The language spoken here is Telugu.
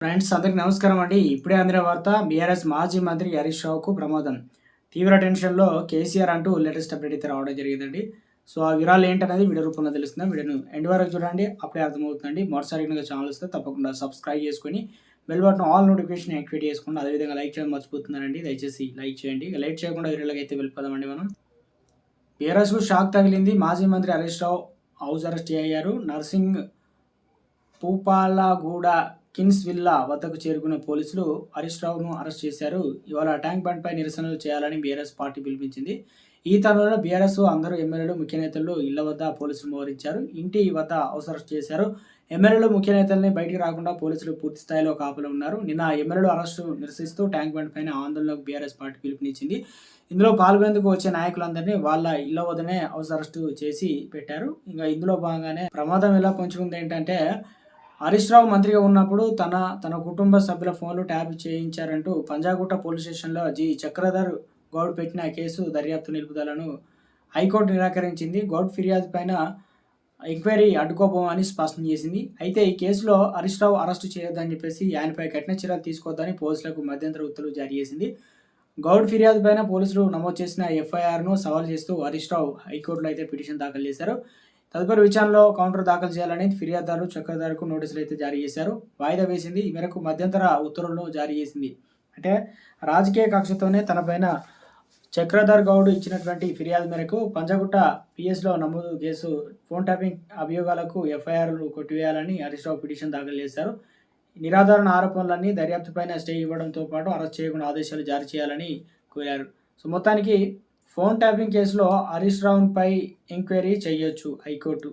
ఫ్రెండ్స్ అందరికి నమస్కారం అండి. ఇప్పుడే అందిన వార్త బీఆర్ఎస్ మాజీ మంత్రి హరీష్ రావుకు ప్రమాదం. తీవ్ర టెన్షన్‌లో కేసీఆర్ అంటూ లేటెస్ట్ అప్డేట్ అయితే రావడం జరిగిందండి. సో, ఆ వివరాలు ఏంటనేది వీడియో రూపంలో తెలుస్తుంది. వీడియోను ఎండ్ వరకు చూడండి. అప్పుడే అర్థమవుతుందండి. మొదటిసారి గనుక ఛానల్ వస్తే తప్పకుండా సబ్స్క్రైబ్ చేసుకొని bell button all notification activate చేసుకోండి. అదేవిధంగా లైక్ చేయడం మర్చిపోతున్నారండి. దయచేసి లైక్ చేయండి. ఇక లేట్ చేయకుండా వీడియోలోకి అయితే వెళ్ళిపోదామండి మనం. బీఆర్ఎస్‌కు షాక్ తగిలింది. మాజీ మంత్రి హరీష్ రావు హౌస్ అరెస్ట్ అయ్యారు. నర్సింగ్ పూపాలగూడ కిమ్స్ విల్లా వద్దకు చేరుకున్న పోలీసులు హరీష్ రావును అరెస్ట్ చేశారు. ఇవాళ ట్యాంక్ బండ్పై నిరసనలు చేయాలని బీఆర్ఎస్ పార్టీ పిలుపునిచ్చింది. ఈ తరుణంలో బీఆర్ఎస్ అందరూ ఎమ్మెల్యేలు, ముఖ్య నేతలు ఇళ్ల వద్ద పోలీసులు మోహరించారు. ఇంటి వద్ద హౌస్ అరెస్ట్ చేశారు. ఎమ్మెల్యేలు, ముఖ్య నేతల్ని బయటికి రాకుండా పోలీసులు పూర్తి స్థాయిలో కాపలా ఉన్నారు. నిన్న ఎమ్మెల్యేలు అరెస్టు నిరసిస్తూ ట్యాంక్ బండ్ పైన ఆందోళనకు బీఆర్ఎస్ పార్టీ పిలుపునిచ్చింది. ఇందులో పాల్గొనేందుకు వచ్చే నాయకులందరినీ వాళ్ళ ఇళ్ల వద్దనే హౌస్ అరెస్టు చేసి పెట్టారు. ఇంకా ఇందులో భాగంగానే ప్రమాదం ఎలా పొంచుకుంది ఏంటంటే, హరీష్ రావు మంత్రిగా ఉన్నప్పుడు తన కుటుంబ సభ్యుల ఫోన్లు ట్యాప్ చేయించారంటూ పంజాగుట్ట పోలీస్ స్టేషన్లో చక్రధర్ గౌడ్ పెట్టిన కేసు దర్యాప్తు నిలుపుదలను హైకోర్టు నిరాకరించింది. గౌడ్ ఫిర్యాదు పైన ఎంక్వైరీ అడ్డుకోబోమని స్పష్టం చేసింది. అయితే ఈ కేసులో హరీష్ రావు అరెస్టు చేయొద్దని చెప్పేసి ఆయనపై కఠిన చర్యలు తీసుకోవద్దని పోలీసులకు మధ్యంతర ఉత్తర్వులు జారీ చేసింది. గౌడ్ ఫిర్యాదు పైన పోలీసులు నమోదు చేసిన ఎఫ్ఐఆర్ను సవాల్ చేస్తూ హరీష్ రావు హైకోర్టులో అయితే పిటిషన్ దాఖలు చేశారు. తదుపరి విచారణలో కౌంటర్ దాఖలు చేయాలని ఫిర్యాదుదారు చక్రధర్కు నోటీసులు అయితే జారీ చేశారు. వాయిదా వేసింది. ఈ మేరకు మధ్యంతర ఉత్తర్వులను జారీ చేసింది. అంటే రాజకీయ కక్షతోనే తనపైన చక్రధర్ గౌడ్ ఇచ్చినటువంటి ఫిర్యాదు మేరకు పంజగుట్ట పిఎస్లో నమోదు కేసు ఫోన్ ట్యాపింగ్ అభియోగాలకు ఎఫ్ఐఆర్లు కొట్టివేయాలని హరీష్ రావు పిటిషన్ దాఖలు చేశారు. నిరాధారణ ఆరోపణలన్నీ దర్యాప్తుపైన స్టే ఇవ్వడంతో పాటు అరెస్ట్ చేయకుండా ఆదేశాలు జారీ చేయాలని కోరారు. సో, మొత్తానికి ఫోన్ ట్యాపింగ్ కేసులో హరీష్ రావుపై ఎంక్వైరీ చేయొచ్చు హైకోర్టు.